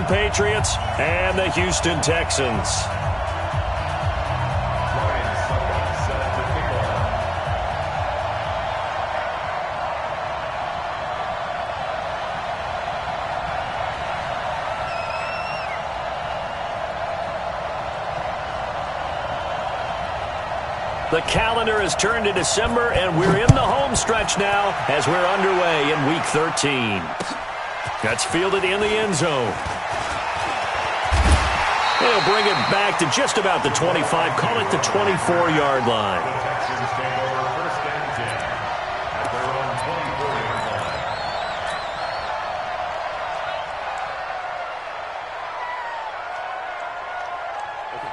Patriots and the Houston Texans. The calendar has turned to December, and we're in the home stretch now as we're underway in Week 13. That's fielded in the end zone. They'll bring it back to just about the 25, call it the 24-yard line.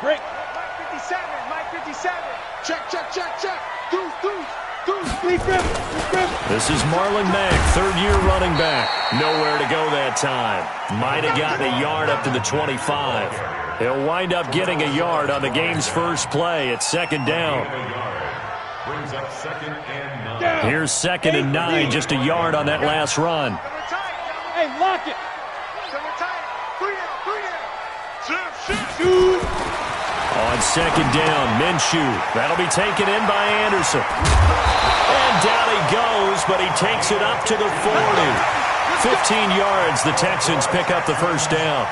Break. Mike 57, Mike 57. Check, check, check, check. Deuce, deuce, deuce. Please grip, please grip. This is Marlon Mack, third-year running back. Nowhere to go that time. Might have gotten a yard up to the 25. He'll wind up getting a yard on the game's first play at second down. Brings up 2nd and 9. Here's 2nd and 9, just a yard on that last run. Hey, lock it. Shoot. On second down, Minshew. That'll be taken in by Anderson. And down he goes, but he takes it up to the 40. 15 yards, the Texans pick up the first down.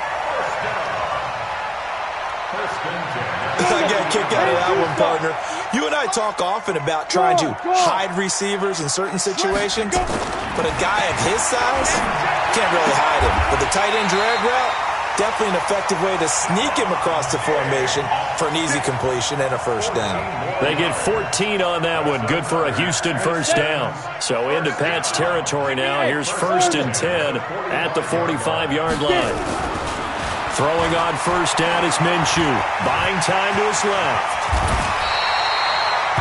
I got a kick out of that one, partner. You and I talk often about trying to hide receivers in certain situations, but a guy of his size can't really hide him. But the tight end drag route, definitely an effective way to sneak him across the formation for an easy completion and a first down. They get 14 on that one. Good for a Houston first down. So into Pat's territory now. Here's 1st and 10 at the 45-yard line. Throwing on first down is Minshew. Buying time to his left.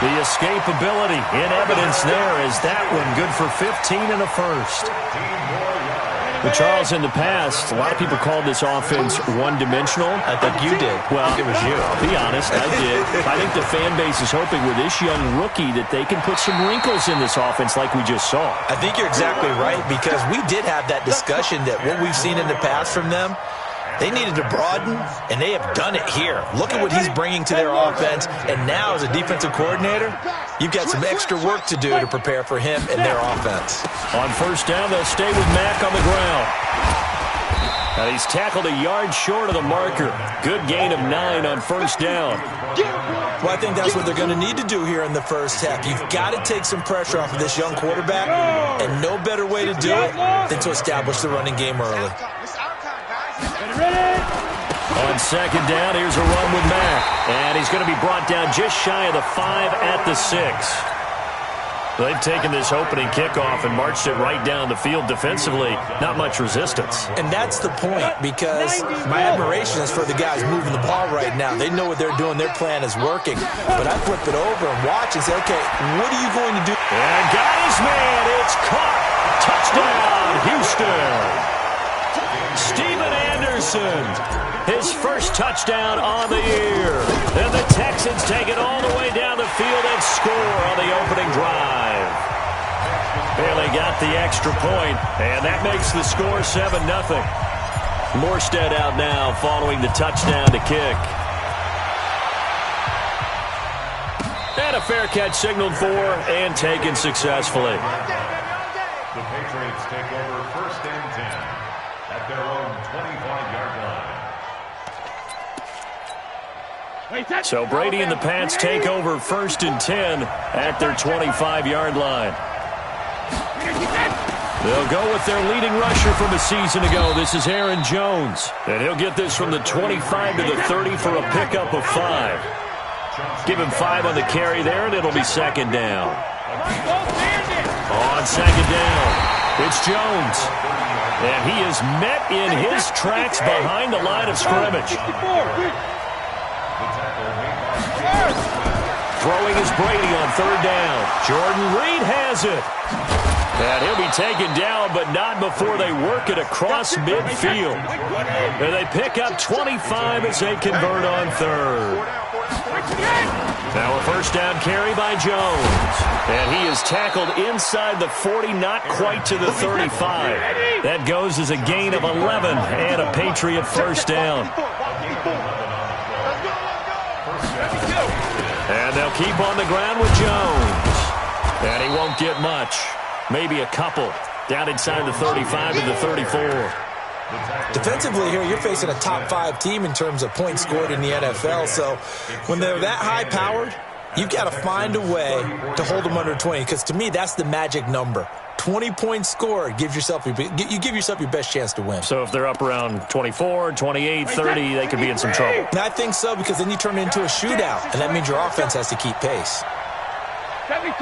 The escapability in evidence there is that one. Good for 15 and a first. But Charles, in the past, a lot of people called this offense one-dimensional. I think you did. Well, it was you. I'll be honest, I did. I think the fan base is hoping with this young rookie that they can put some wrinkles in this offense like we just saw. I think you're exactly right, because we did have that discussion that what we've seen in the past from them, they needed to broaden, and they have done it here. Look at what he's bringing to their offense, and now as a defensive coordinator, you've got some extra work to do to prepare for him and their offense. On first down, they'll stay with Mack on the ground. And he's tackled a yard short of the marker. Good gain of 9 on first down. Well, I think that's what they're going to need to do here in the first half. You've got to take some pressure off of this young quarterback, and no better way to do it than to establish the running game early. On second down, here's a run with Mack. And he's going to be brought down just shy of the 5 at the 6. They've taken this opening kickoff and marched it right down the field defensively. Not much resistance. And that's the point, because my admiration is for the guys moving the ball right now. They know what they're doing. Their plan is working. But I flip it over and watch and say, okay, what are you going to do? And got his man. It's caught. Touchdown, Houston. Steven Anderson, his first touchdown on the year. And the Texans take it all the way down the field and score on the opening drive. Bailey got the extra point, and that makes the score 7-0. Morstead out now following the touchdown to kick. And a fair catch signaled for and taken successfully. The Patriots take over 1st and 10 at their own 25-yard line. So Brady and the Pats take over 1st and 10 at their 25-yard line. They'll go with their leading rusher from a season ago. This is Aaron Jones. And he'll get this from the 25 to the 30 for a pickup of 5. Give him 5 on the carry there, and it'll be second down. On second down, it's Jones. And he is met in his tracks behind the line of scrimmage. Throwing is Brady on 3rd down. Jordan Reed has it. And he'll be taken down, but not before they work it across midfield. And they pick up 25 as they convert on 3rd. Now a first down carry by Jones. And he is tackled inside the 40, not quite to the 35. That goes as a gain of 11 and a Patriot first down. And they'll keep on the ground with Jones. And he won't get much. Maybe a couple. Down inside the 35 to the 34. Defensively here, you're facing a top 5 team in terms of points scored in the NFL. So when they're that high-powered, you've got to find a way to hold them under 20. Because to me, that's the magic number. 20 points scored, you give yourself your best chance to win. So if they're up around 24, 28, 30, they could be in some trouble. And I think so, because then you turn it into a shootout, and that means your offense has to keep pace. 72.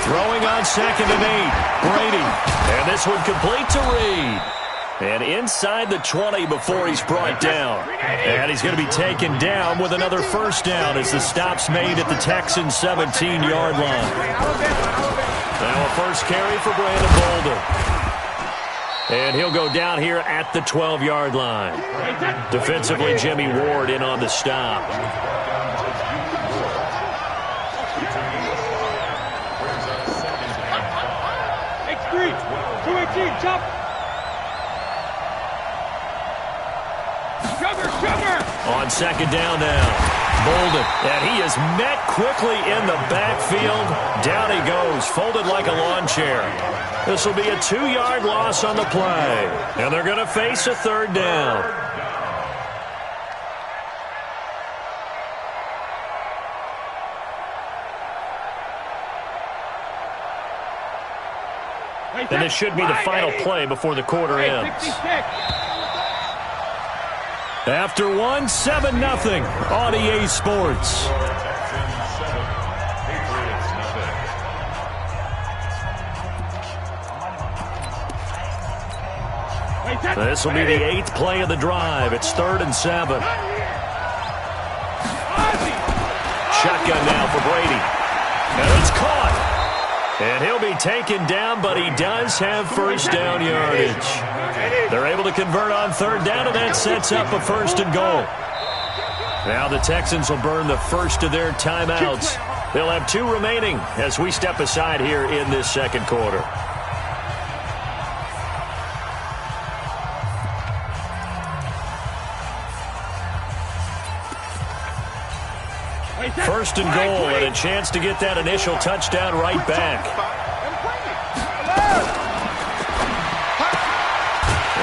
Throwing on 2nd and 8, Brady. And this one complete to Reed. And inside the 20 before he's brought down. And he's going to be taken down with another first down as the stop's made at the Texans' 17-yard line. Now a first carry for Brandon Bolden. And he'll go down here at the 12-yard line. Defensively, Jimmy Ward in on the stop. Jump. On 2nd down now, Bolden, and he is met quickly in the backfield. Down he goes, folded like a lawn chair. This will be a 2-yard loss on the play, and they're going to face a 3rd down. And this should be the final play before the quarter ends. After one, 7-0 on EA Sports. This will be the 8th play of the drive. It's 3rd and 7. Shotgun now for Brady. And it's caught. And he'll be taken down, but he does have first down yardage. They're able to convert on 3rd down, and that sets up a 1st and goal. Now the Texans will burn the first of their timeouts. They'll have 2 remaining as we step aside here in this 2nd quarter. First and goal, and a chance to get that initial touchdown right back.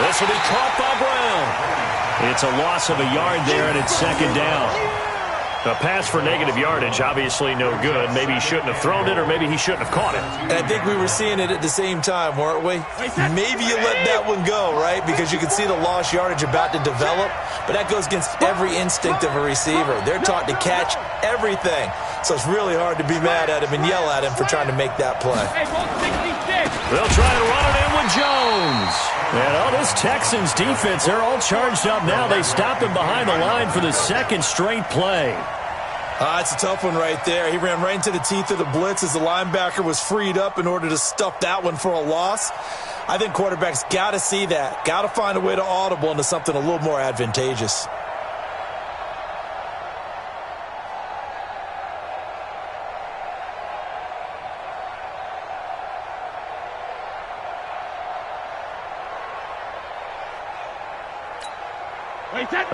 This will be caught by Brown. It's a loss of a yard there, and it's 2nd down. A pass for negative yardage, obviously no good. Maybe he shouldn't have thrown it, or maybe he shouldn't have caught it. And I think we were seeing it at the same time, weren't we? Maybe you let that one go, right? Because you can see the lost yardage about to develop. But that goes against every instinct of a receiver. They're taught to catch everything. So it's really hard to be mad at him and yell at him for trying to make that play. They'll try to run it in with Jones. And all this Texans defense, they're all charged up now. They stop him behind the line for the 2nd straight play. It's a tough one right there. He ran right into the teeth of the blitz as the linebacker was freed up in order to stuff that one for a loss. I think quarterbacks got to see that. Got to find a way to audible into something a little more advantageous.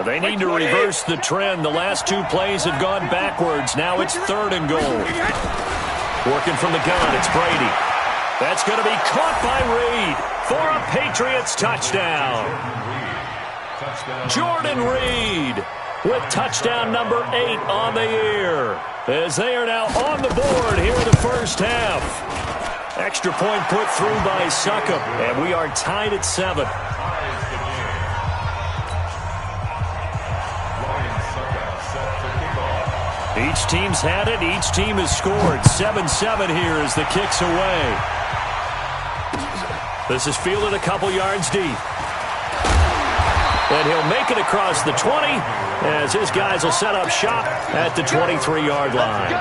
They need to reverse the trend. The last 2 plays have gone backwards. Now it's 3rd and goal. Working from the gun, it's Brady. That's going to be caught by Reed for a Patriots touchdown. Jordan Reed with touchdown number 8 on the year, as they are now on the board here in the first half. Extra point put through by Succop, and we are tied at 7. Each team's had it. Each team has scored. 7-7 here as the kick's away. This is fielded a couple yards deep. And he'll make it across the 20 as his guys will set up shop at the 23-yard line.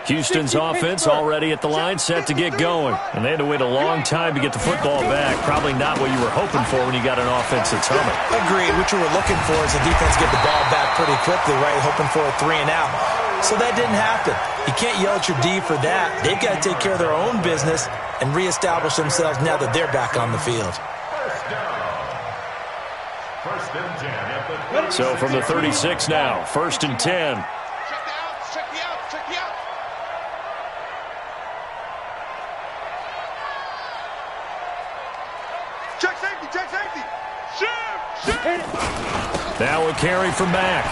Houston's offense already at the line, set to get going. And they had to wait a long time to get the football back. Probably not what you were hoping for when you got an offense that's humming. Agreed. What you were looking for is the defense get the ball back pretty quickly, right? Hoping for a 3 and out. So that didn't happen. You can't yell at your D for that. They've got to take care of their own business and reestablish themselves now that they're back on the field. So from the 36 now, 1st and 10. Now a carry from Mack.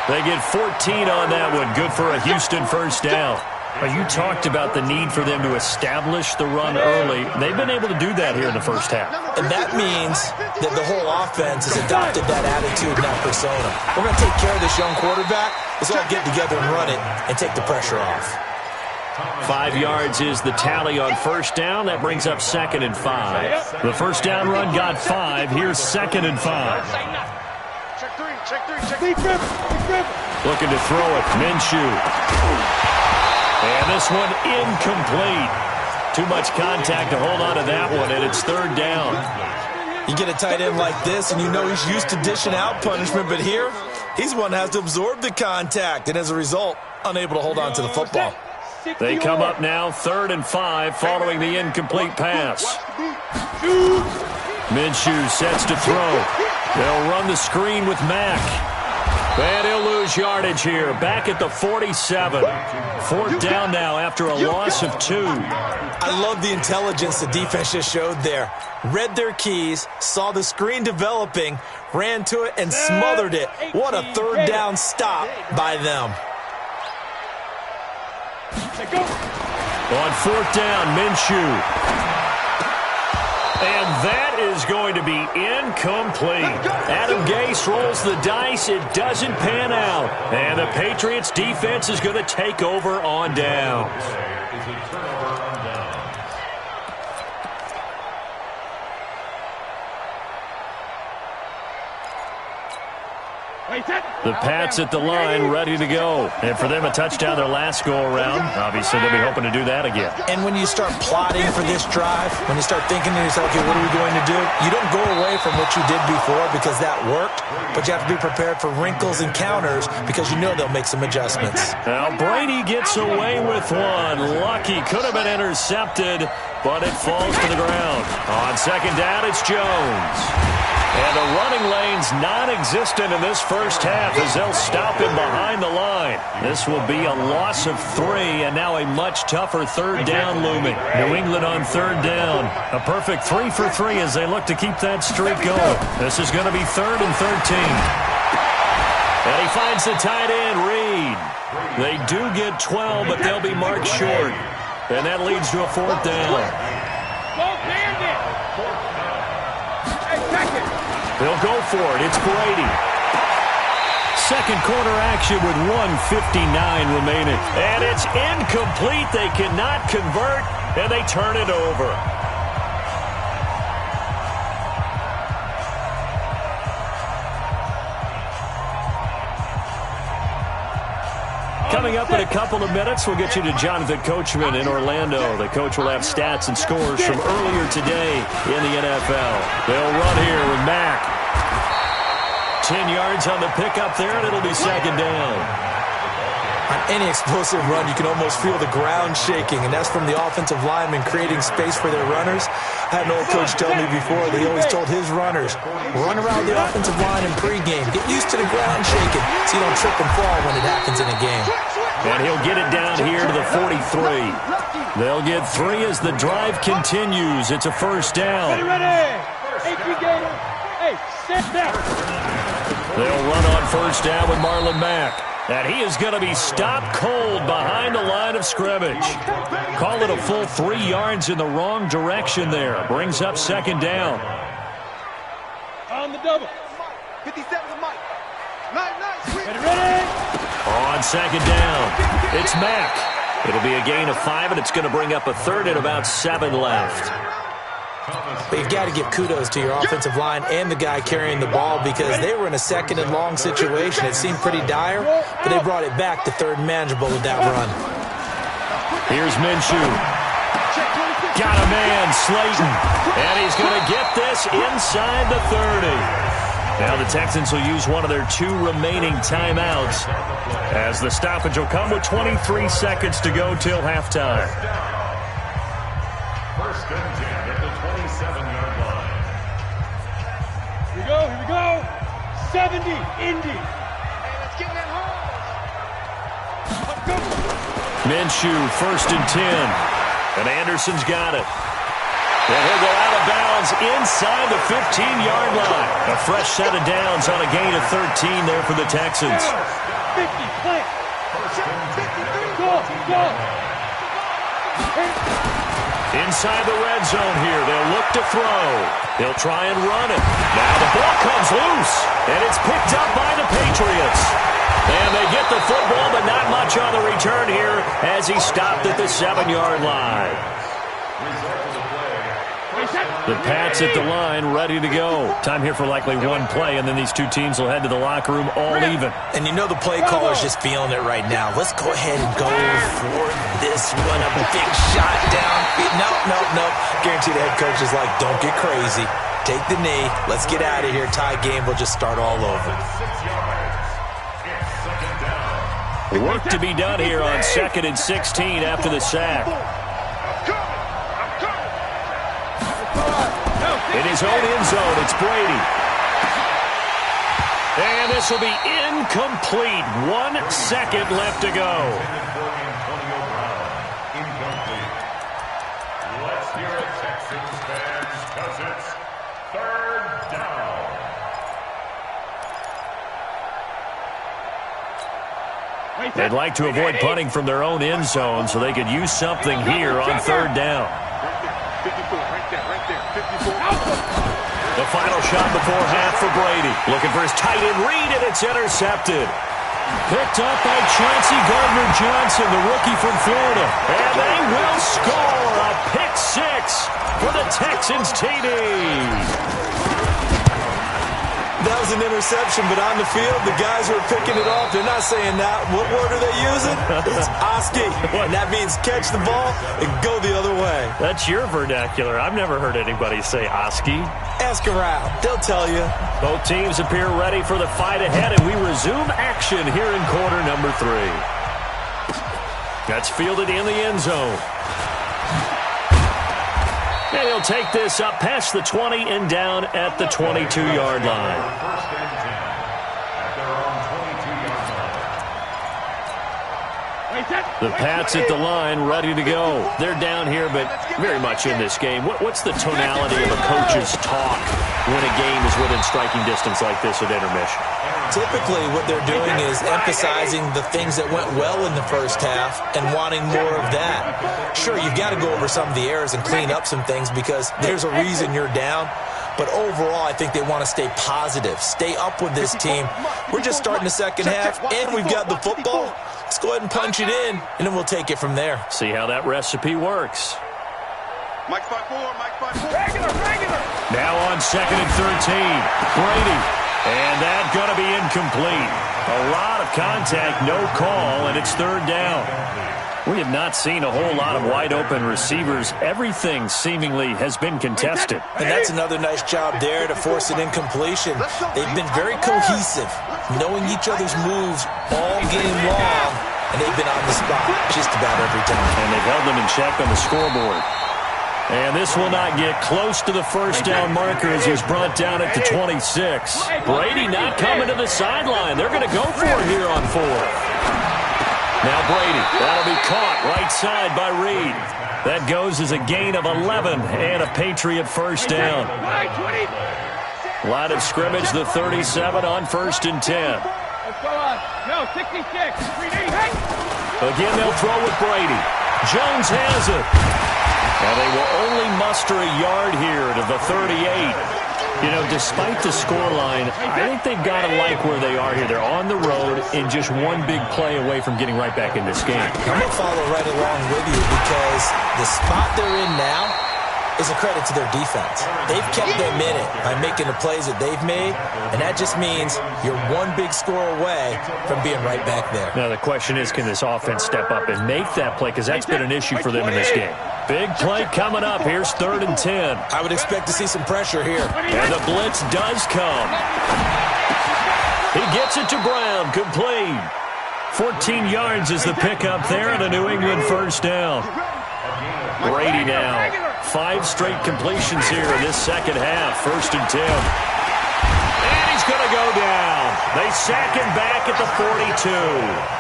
They get 14 on that one. Good for a Houston first down. You talked about the need for them to establish the run early. They've been able to do that here in the first half. And that means that the whole offense has adopted that attitude and that persona. We're going to take care of this young quarterback. Let's all get together and run it and take the pressure off. 5 yards is the tally on first down. That brings up 2nd and 5. The first down run got 5. Here's 2nd and 5. Check three. Looking to throw it. Minshew. And this one incomplete. Too much contact to hold on to that one, and it's 3rd down. You get a tight end like this, and you know he's used to dishing out punishment, but here, he's one that has to absorb the contact, and as a result, unable to hold on to the football. They come up now 3rd and 5 following the incomplete pass. Minshew sets to throw. They'll run the screen with Mack. And he'll lose yardage here. Back at the 47. 4th down now after a loss of 2. I love the intelligence the defense just showed there. Read their keys, saw the screen developing, ran to it, and smothered it. What a 3rd down stop by them. On 4th down, Minshew. And that is going to be incomplete. Adam Gase rolls the dice. It doesn't pan out. And the Patriots defense is going to take over on downs. The Pats at the line, ready to go. And for them, a touchdown their last go-around. Obviously, they'll be hoping to do that again. And when you start plotting for this drive, when you start thinking to yourself, okay, what are we going to do? You don't go away from what you did before because that worked, but you have to be prepared for wrinkles and counters because you know they'll make some adjustments. Now, Brady gets away with one. Lucky, could have been intercepted, but it falls to the ground. On 2nd down, it's Jones. And the running lane's non-existent in this first half as they'll stop him behind the line. This will be a loss of 3, and now a much tougher 3rd down looming. New England on 3rd down. A perfect 3 for 3 as they look to keep that streak going. This is going to be 3rd and 13. And he finds the tight end, Reed. They do get 12, but they'll be marked short. And that leads to a 4th down. They'll go for it. It's Brady. Second quarter action with 1:59 remaining. And it's incomplete. They cannot convert, and they turn it over. Coming up in a couple of minutes, we'll get you to Jonathan Coachman in Orlando. The coach will have stats and scores from earlier today in the NFL. They'll run here with Mack. 10 yards on the pickup there, and it'll be 2nd down. On any explosive run, you can almost feel the ground shaking, and that's from the offensive linemen creating space for their runners. I had an old coach tell me before, they always told his runners, run around the offensive line in pregame. Get used to the ground shaking so you don't trip and fall when it happens in a game. And he'll get it down here to the 43. They'll get 3 as the drive continues. It's a 1st down. They'll run on 1st down with Marlon Mack. And he is going to be stopped cold behind the line of scrimmage. Call it a full 3 yards in the wrong direction there. Brings up 2nd down. On the double. 57 to Mike. Nice. Ready. On 2nd down, it's Mack. It'll be a gain of 5, and it's going to bring up a 3rd and about 7 left. But you've got to give kudos to your offensive line and the guy carrying the ball because they were in a second and long situation. It seemed pretty dire, but they brought it back to third and manageable with that run. Here's Minshew. Got a man, Slayton. And he's going to get this inside the 30. Now the Texans will use one of their 2 remaining timeouts as the stoppage will come with 23 seconds to go till halftime. First and 10 at the 27-yard line. Here we go. 70, Indy. Hey, let's get that home. Let's go. Minshew, first and 10. And Anderson's got it. And he'll go out of bounds inside the 15-yard line. A fresh set of downs on a gain of 13 there for the Texans. 50, play. Go. Inside the red zone here. They'll look to throw. They'll try and run it. Now the ball comes loose. And it's picked up by the Patriots. And they get the football, but not much on the return here as he stopped at the 7-yard line. The Pats at the line, ready to go. Time here for likely one play, and then these 2 teams will head to the locker room all even. And you know the play caller's just feeling it right now. Let's go ahead and go for this one. A big shot down. No. Guarantee the head coach is like, don't get crazy. Take the knee. Let's get out of here. Tie game. We'll just start all over. Work to be done here on 2nd and 16 after the sack. In his own end zone, it's Brady. And this will be incomplete. 1 second left to go. Let's hear it, Texans fans, because it's 3rd down. They'd like to avoid punting from their own end zone so they could use something here on 3rd down. The final shot before half for Brady. Looking for his tight end read, and it's intercepted. Picked up by Chauncey Gardner-Johnson, the rookie from Florida. And they will score a pick 6 for the Texans TD. That was an interception, but on the field, the guys who are picking it off, they're not saying that. What word are they using? It's Oski. And that means catch the ball and go the other way. That's your vernacular. I've never heard anybody say Oski. Ask around. They'll tell you. Both teams appear ready for the fight ahead, and we resume action here in quarter number 3. That's fielded in the end zone. And he'll take this up past the 20 and down at the 22-yard line. First and 10 at their own 22-yard line. The Pats at the line, ready to go. They're down here, but very much in this game. What's the tonality of a coach's talk when a game is within striking distance like this at intermission? Typically, what they're doing is emphasizing the things that went well in the first half and wanting more of that. Sure, you've got to go over some of the errors and clean up some things because there's a reason you're down. But overall, I think they want to stay positive, stay up with this team. We're just starting the second half, and we've got the football. Let's go ahead and punch it in, and then we'll take it from there. See how that recipe works. Mike 5-4. Regular. Now on 2nd and 13, Brady. And that's going to be incomplete. A lot of contact, no call, and it's 3rd down. We have not seen a whole lot of wide-open receivers. Everything seemingly has been contested. And that's another nice job there to force an incompletion. They've been very cohesive, knowing each other's moves all game long, and they've been on the spot just about every time. And they've held them in check on the scoreboard. And this will not get close to the first down marker as he's brought down at the 26. Brady not coming to the sideline. They're going to go for it here on 4th. Now Brady, that'll be caught right side by Reed. That goes as a gain of 11 and a Patriot first down. Line of scrimmage, the 37 on 1st and 10. No, 66. Again, they'll throw with Brady. Jones has it. And they will only muster a yard here to the 38. You know, despite the scoreline, I think they've got to like where they are here. They're on the road and just one big play away from getting right back in this game. I'm going to follow right along with you because the spot they're in now, is a credit to their defense. They've kept them in it by making the plays that they've made, and that just means you're one big score away from being right back there. Now the question is, can this offense step up and make that play? Because that's been an issue for them in this game. Big play coming up. Here's 3rd and 10. I would expect to see some pressure here. And the blitz does come. He gets it to Brown. Complete. 14 yards is the pickup there and a New England first down. Brady now. 5 straight completions here in this second half. 1st and 10. And he's going to go down. They sack him back at the 42.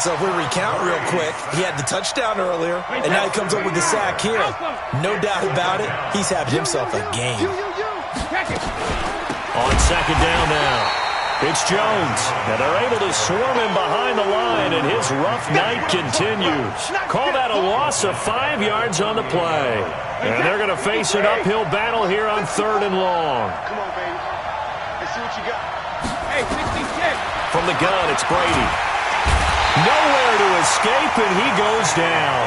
So if we recount real quick, he had the touchdown earlier, and now he comes up with the sack here. No doubt about it, he's having himself a game. On second down now. It's Jones, and they're able to swarm him behind the line, and his rough night continues. Call that a loss of 5 yards on the play. And they're going to face an uphill battle here on 3rd and long. Come on, baby. Let's see what you got. Hey, 66. From the gun, it's Brady. Nowhere to escape, and he goes down.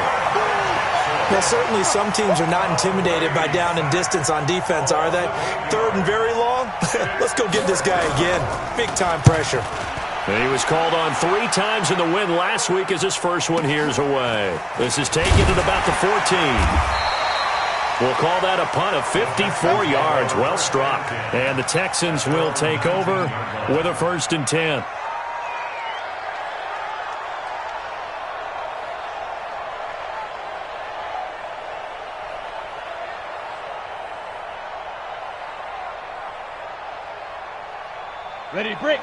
Now, certainly some teams are not intimidated by down and distance on defense, are they? 3rd and very long? Let's go get this guy again. Big-time pressure. And he was called on 3 times in the win last week as his first one here's away. This is taken at about the 14. We'll call that a punt of 54 yards. Well struck. And the Texans will take over with a 1st and 10.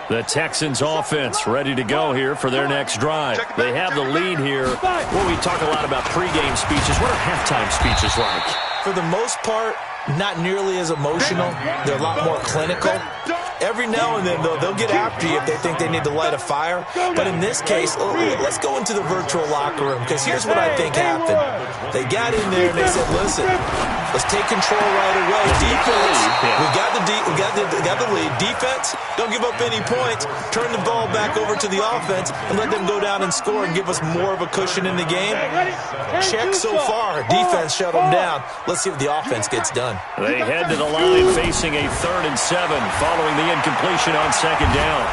The Texans offense ready to go here for their next drive. They have the lead here. Well, we talk a lot about pregame speeches. What are halftime speeches like? For the most part, not nearly as emotional. They're a lot more clinical. Every now and then, though, they'll get after you if they think they need to light a fire. But in this case, let's go into the virtual locker room, because here's what I think happened. They got in there and they said, listen, let's take control right away. Defense, we got the lead. Defense, don't give up any points. Turn the ball back over to the offense and let them go down and score and give us more of a cushion in the game. Check so far. Defense shut them down. Let's see what the offense gets done. They head to the line facing a 3rd and 7 following the incompletion on 2nd down.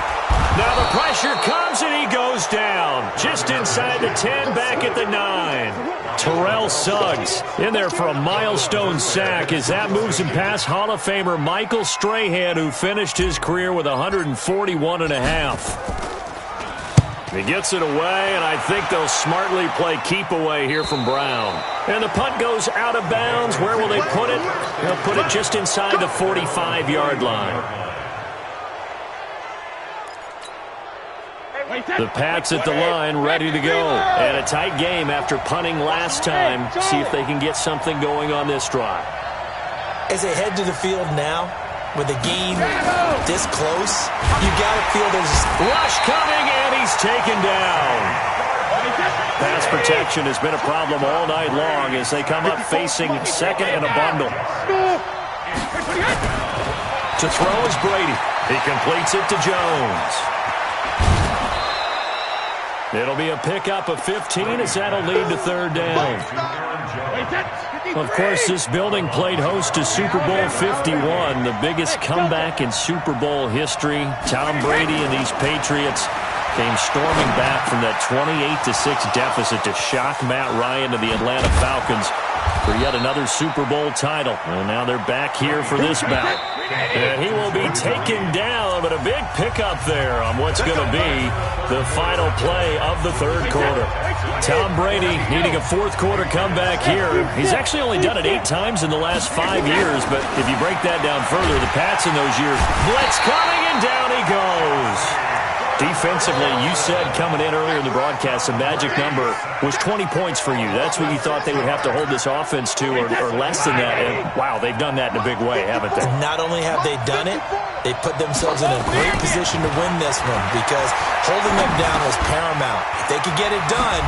Now the pressure comes and he goes down. Just inside the 10, back at the 9. Terrell Suggs in there for a milestone sack as that moves him past Hall of Famer Michael Strahan, who finished his career with 141.5. He gets it away, and I think they'll smartly play keep away here from Brown. And the punt goes out of bounds. Where will they put it? They'll put it just inside the 45-yard line. The Pats at the line, ready to go. And a tight game after punting last time. See if they can get something going on this drive. As they head to the field now, with the game this close, you got to feel there's a rush coming, and he's taken down. Pass protection has been a problem all night long as they come up facing 2nd and a bundle. To throw is Brady. He completes it to Jones. It'll be a pickup of 15 as that'll lead to 3rd down. Of course, this building played host to Super Bowl 51, the biggest comeback in Super Bowl history. Tom Brady and these Patriots came storming back from that 28-6 deficit to shock Matt Ryan to the Atlanta Falcons for yet another Super Bowl title. And now they're back here for this bout. And he will be taken down, but a big pickup there on what's going to be the final play of the 3rd quarter. Tom Brady needing a 4th quarter comeback here. He's actually only done it 8 times in the last 5 years, but if you break that down further, the Pats in those years, blitz coming, and down he goes. Defensively, you said coming in earlier in the broadcast, the magic number was 20 points for you. That's what you thought they would have to hold this offense to, or less than that. And, wow, they've done that in a big way, haven't they? Not only have they done it, they put themselves in a great position to win this one because holding them down was paramount. If they could get it done,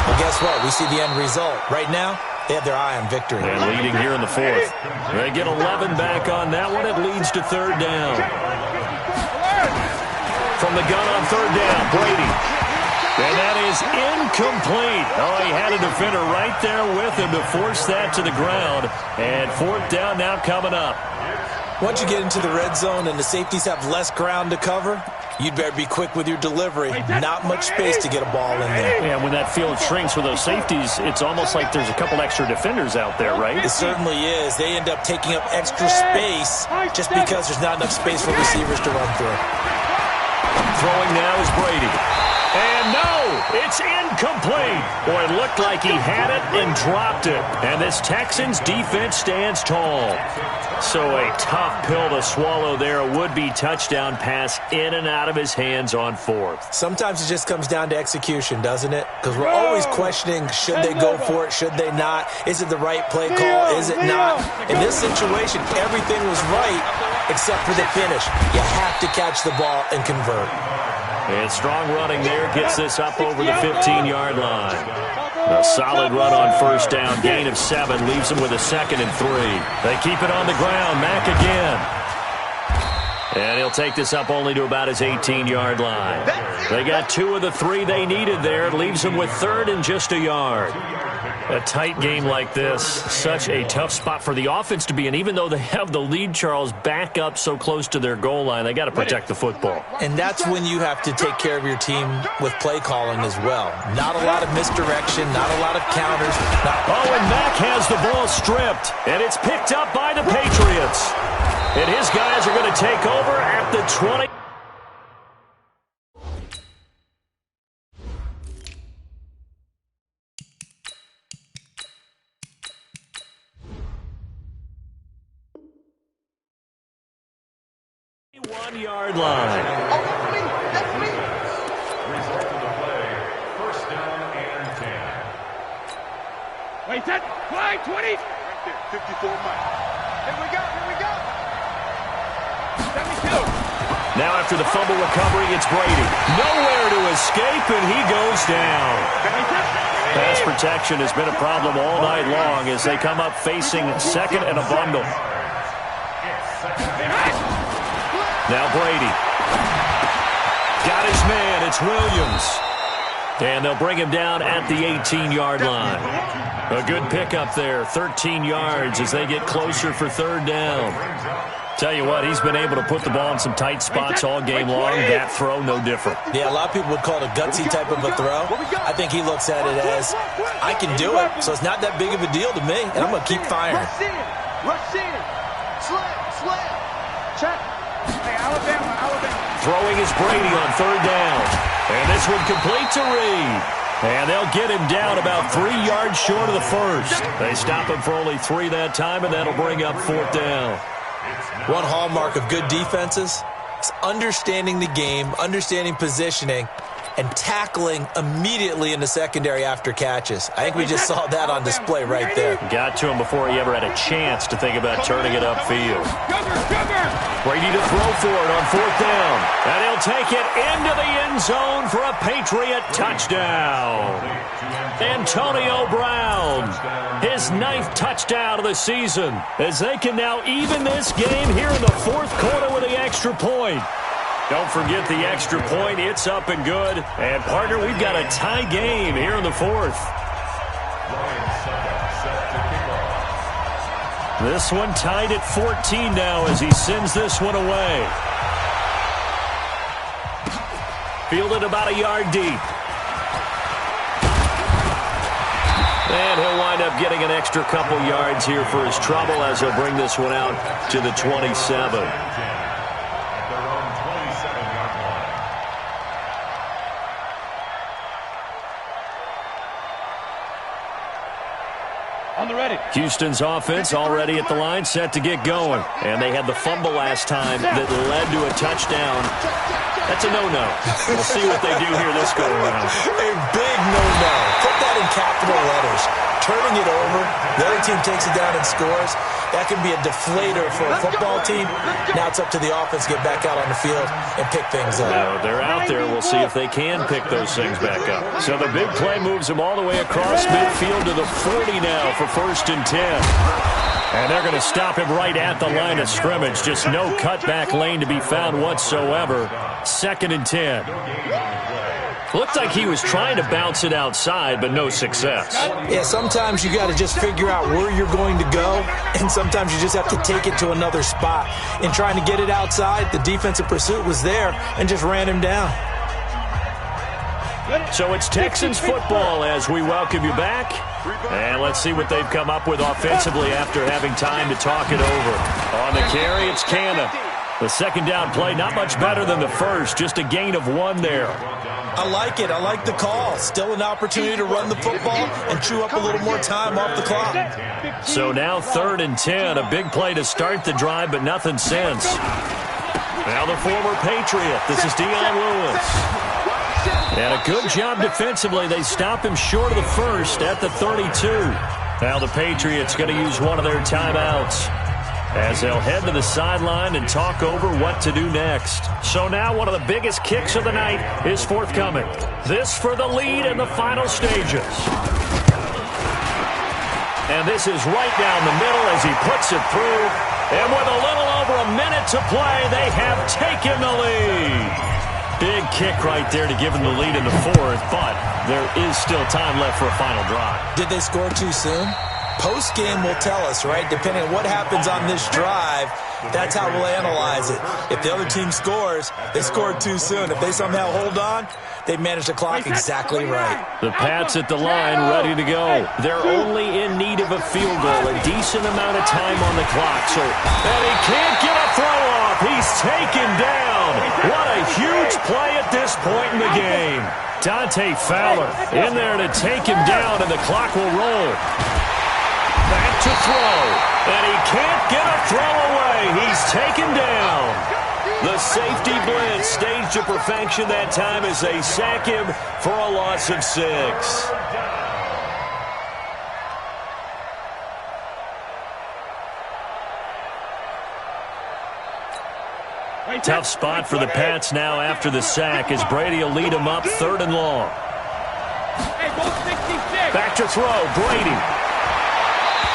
well, guess what? We see the end result. Right now, they have their eye on victory. And leading here in the 4th. They get 11 back on that one. It leads to 3rd down. From the gun on 3rd down, Brady And that is incomplete. Oh, he had a defender right there with him to force that to the ground. And fourth down now coming up. Once you get into the red zone and the safeties have less ground to cover, you'd better be quick with your delivery. Not much space to get a ball in there. Yeah, when that field shrinks for those safeties, it's almost like there's a couple extra defenders out there, right? It certainly is. They end up taking up extra space just because there's not enough space for receivers to run through. Throwing now is Brady. And no, it's incomplete. Boy, it looked like he had it and dropped it. And this Texans defense stands tall. So a tough pill to swallow there. A would-be touchdown pass in and out of his hands on fourth. Sometimes it just comes down to execution, doesn't it? Because we're always questioning, should they go for it, should they not? Is it the right play call, is it not? In this situation, everything was right except for the finish. You have to catch the ball and convert. And strong running there gets this up over the 15-yard line. A solid run on first down. Gain of 7 leaves him with a 2nd and 3. They keep it on the ground. Mack again. And he'll take this up only to about his 18-yard line. They got 2 of the 3 they needed there. It leaves him with 3rd and just a yard. A tight game like this, such a tough spot for the offense to be in. Even though they have the lead, Charles, back up so close to their goal line, they got to protect the football. And that's when you have to take care of your team with play calling as well. Not a lot of misdirection, not a lot of counters. And Mack has the ball stripped, and it's picked up by the Patriots. And his guys are going to take over at the 20. One-yard line. That's me. Result of the play, first down and 10. Wait, that play 20. Right there, 54 Mike. Here we go. 72. Now after the fumble recovery, it's Brady. Nowhere to escape, and he goes down. Pass protection has been a problem all night long as they come up facing 2nd and a bundle. Now Brady. Got his man. It's Williams. And they'll bring him down at the 18-yard line. A good pickup there. 13 yards as they get closer for 3rd down. Tell you what, he's been able to put the ball in some tight spots all game long. That throw, no different. Yeah, a lot of people would call it a gutsy type of a throw. I think he looks at it as, I can do it, so it's not that big of a deal to me, and I'm going to keep firing. Rush in. Slam. Check. Hey, Alabama. Throwing is Brady on 3rd down. And this one complete to Reed. And they'll get him down about 3 yards short of the first. They stop him for only 3 that time, and that'll bring up 4th down. One hallmark of good defenses is understanding the game, understanding positioning, and tackling immediately in the secondary after catches. I think we just saw that on display right there. Got to him before he ever had a chance to think about turning it upfield. Brady to throw for it on 4th down. And he'll take it into the end zone for a Patriot touchdown. Antonio Brown, his 9th touchdown of the season, as they can now even this game here in the 4th quarter with the extra point. Don't forget the extra point. It's up and good. And, partner, we've got a tie game here in the 4th. This one tied at 14 now as he sends this one away. Fielded about a yard deep. And he'll wind up getting an extra couple yards here for his trouble as he'll bring this one out to the 27. Houston's offense already at the line, set to get going. And they had the fumble last time that led to a touchdown. That's a no-no. We'll see what they do here this go-around. A big no-no. Put that in capital letters. Turning it over, the other team takes it down and scores. That can be a deflator for a football team. Now it's up to the offense to get back out on the field and pick things up. Now they're out there. We'll see if they can pick those things back up. So the big play moves them all the way across midfield to the 40 now for 1st and 10. And they're going to stop him right at the line of scrimmage. Just no cutback lane to be found whatsoever. 2nd and 10. Looked like he was trying to bounce it outside, but no success. Yeah, sometimes you got to just figure out where you're going to go, and sometimes you just have to take it to another spot. In trying to get it outside, the defensive pursuit was there and just ran him down. So it's Texans football as we welcome you back. And let's see what they've come up with offensively after having time to talk it over. On the carry, it's Cannon. The second down play, not much better than the first, just a gain of 1 there. I like it. I like the call. Still an opportunity to run the football and chew up a little more time off the clock. So now 3rd and 10, a big play to start the drive, but nothing since. Now the former Patriot. This is Dion Lewis. And a good job defensively. They stop him short of the first at the 32. Now the Patriots going to use one of their timeouts as they'll head to the sideline and talk over what to do next. So now one of the biggest kicks of the night is forthcoming. This for the lead in the final stages. And this is right down the middle as he puts it through. And with a little over a minute to play, they have taken the lead. Big kick right there to give them the lead in the 4th, but there is still time left for a final drive. Did they score too soon? Post-game will tell us, right? Depending on what happens on this drive, that's how we'll analyze it. If the other team scores, they scored too soon. If they somehow hold on, they managed the clock exactly right. The Pats at the line, ready to go. They're only in need of a field goal, a decent amount of time on the clock. And he can't get a throw off. He's taken down. What a huge play at this point in the game. Dante Fowler in there to take him down, and the clock will roll. Back to throw, and he can't get a throw away. He's taken down. The safety blitz staged to perfection that time as they sack him for a loss of 6. Tough spot for the Pats now after the sack as Brady will lead them up 3rd and long. Back to throw, Brady.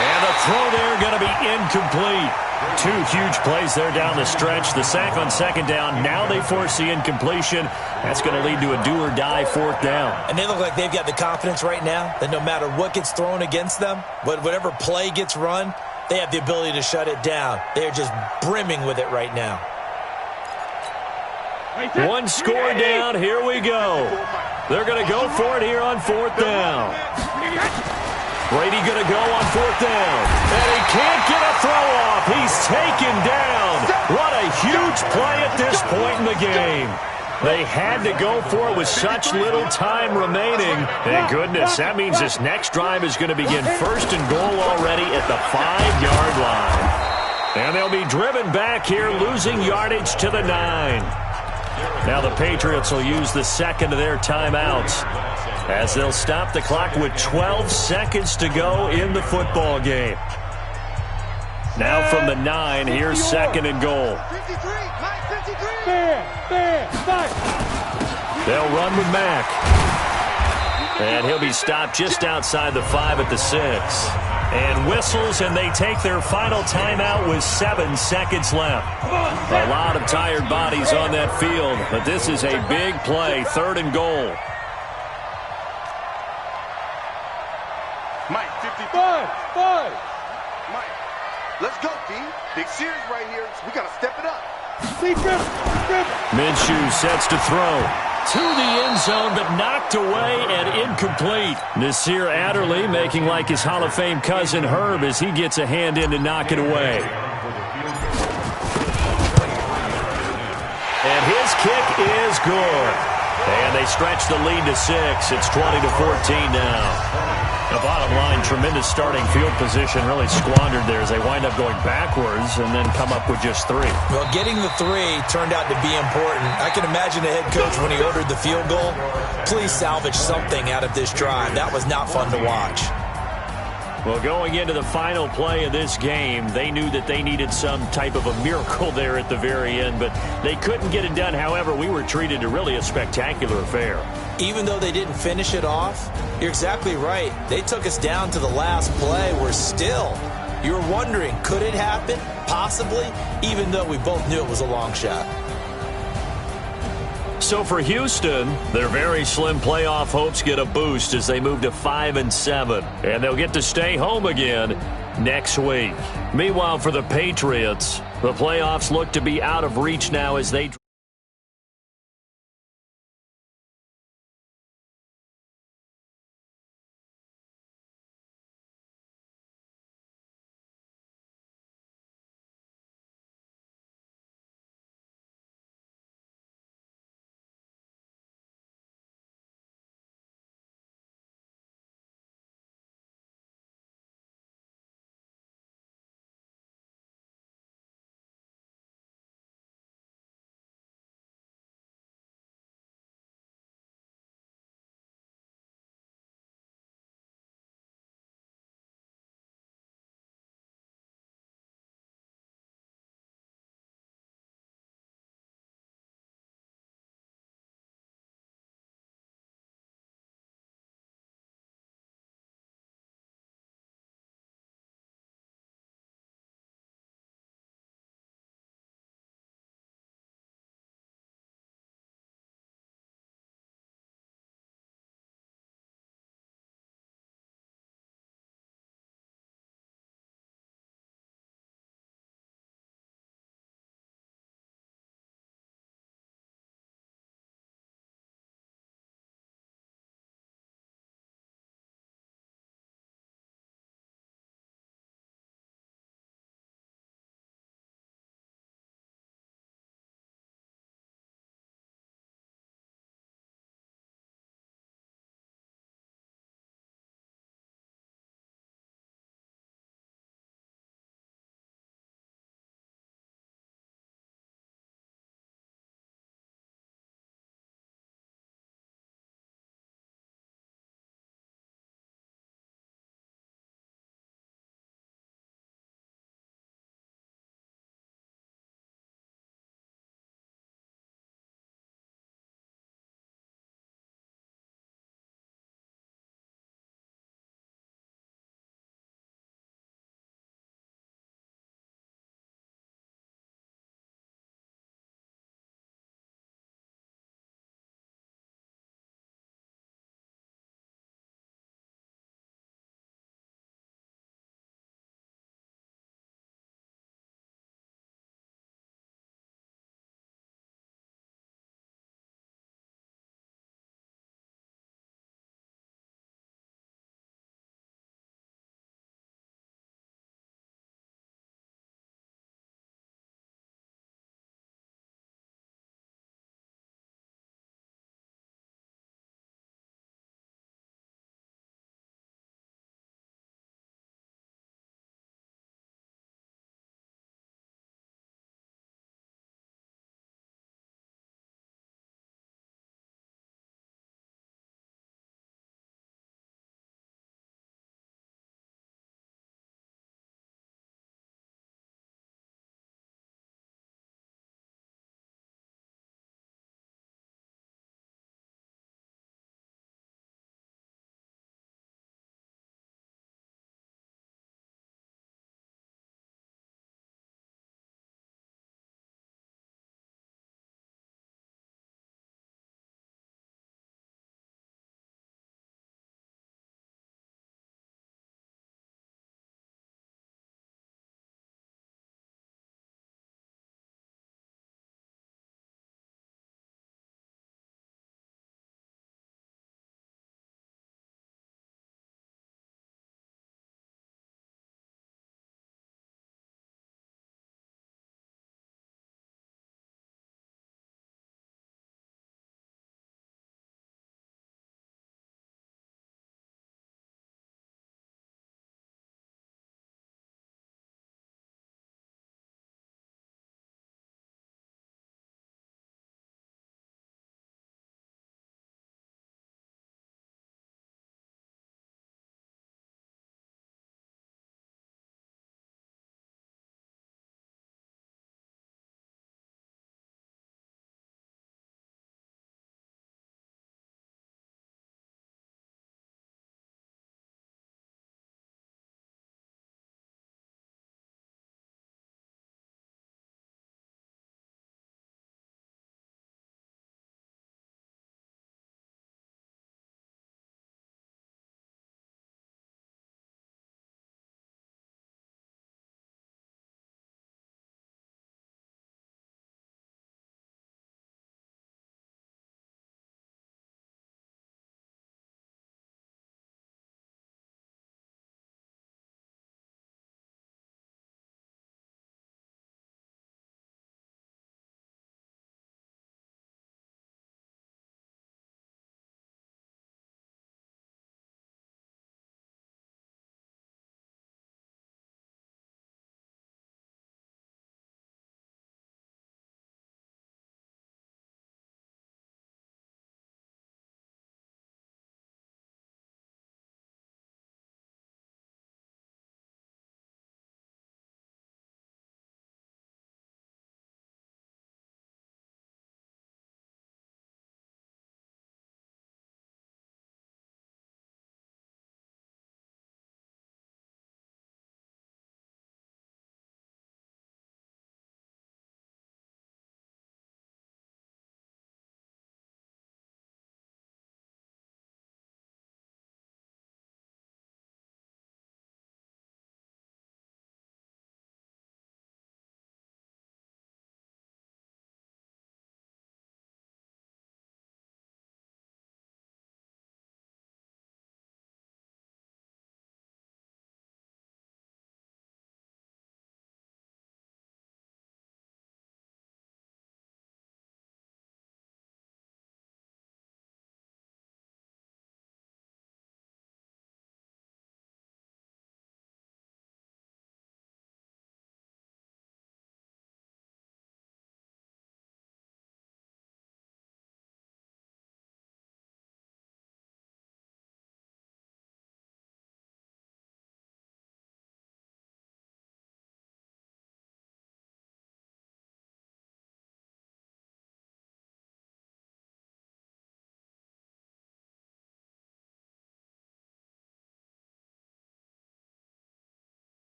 And the throw there going to be incomplete. 2 huge plays there down the stretch. The sack on 2nd down. Now they force the incompletion. That's going to lead to a do-or-die 4th down. And they look like they've got the confidence right now that no matter what gets thrown against them, whatever play gets run, they have the ability to shut it down. They're just brimming with it right now. 1 score down. Here we go. They're going to go for it here on 4th down. Brady going to go on 4th down. And he can't get a throw off. He's taken down. What a huge play at this point in the game. They had to go for it with such little time remaining. Thank goodness. That means this next drive is going to begin 1st and goal already at the 5-yard line. And they'll be driven back here, losing yardage to the 9. Now the Patriots will use the 2nd of their timeouts as they'll stop the clock with 12 seconds to go in the football game. Now from the 9, here's 2nd and goal. They'll run with Mack. And he'll be stopped just outside the 5 at the 6. And whistles, and they take their final timeout with 7 seconds left. A lot of tired bodies on that field, but this is a big play, 3rd and goal. Mike, 55. Mike, let's go, D. Big series right here. We got to step it up. Minshew sets to throw. To the end zone, but knocked away and incomplete. Nasir Adderley making like his Hall of Fame cousin Herb as he gets a hand in to knock it away. And his kick is good. And they stretch the lead to 6. It's 20-14 now. The bottom line, tremendous starting field position, really squandered there as they wind up going backwards and then come up with just 3. Well, getting the 3 turned out to be important. I can imagine the head coach when he ordered the field goal. Please salvage something out of this drive. That was not fun to watch. Well, going into the final play of this game, they knew that they needed some type of a miracle there at the very end, but they couldn't get it done. However, we were treated to really a spectacular affair. Even though they didn't finish it off, you're exactly right. They took us down to the last play. We're still. You were wondering, could it happen? Possibly, even though we both knew it was a long shot. So for Houston, their very slim playoff hopes get a boost as they move to 5-7. And they'll get to stay home again next week. Meanwhile, for the Patriots, the playoffs look to be out of reach now as they